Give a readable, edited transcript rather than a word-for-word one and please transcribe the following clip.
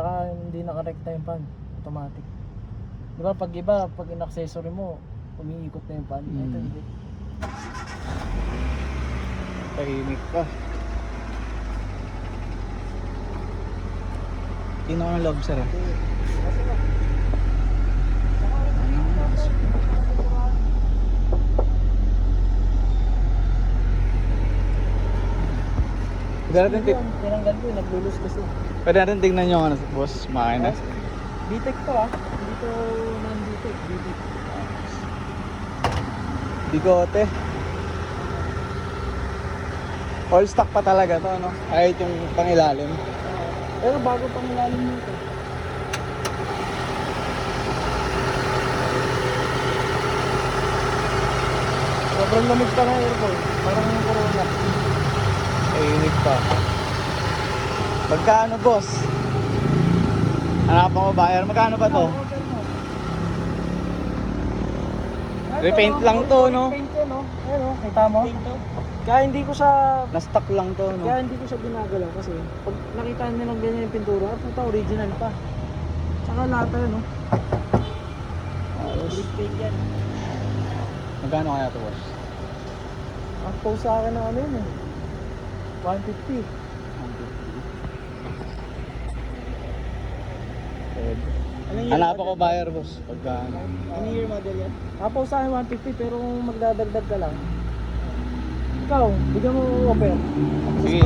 Tsaka hindi nakarekta yung pan, automatic. Di ba pag iba, pag in-accessory mo, umiikot na yung pan. Ito hindi. Tahimik ka. Tingnan ko ng loob sir. Pwede natin Tinanggal ko yung naglulus kasi. Pwede natin tingnan yung ano, boss, makina. BTEC to ah. Hindi to non-BTEC. BTEC. Bigote. All stock pa talaga to, no? Kahit yung pangilalim. Pero bago pang ilalim nito. Sobrang lamig pa na aircon. Parang yung Corona. Tahimik pa. Magkano, boss? Hanapan ko buyer. Magkano ba to? Repaint lang to, no? Repaint to, no? Ayun, no? Kita mo? Kaya hindi ko siya... Na-stock lang to, no? Kaya hindi ko siya ginagalaw kasi pag nakita niyo ng ganyan yung pintura, puta original pa. Tsaka lahat yun, no? Repaint yan. Magkano kaya to, boss? Ang post sa akin na ano yun eh. 150. Hanapan ko buyer, boss. Pagka... Ano year model yan? Apaw sa akin 150 pero kung magdadagdag ka lang. Ikaw, bigyan mo offer. Sige.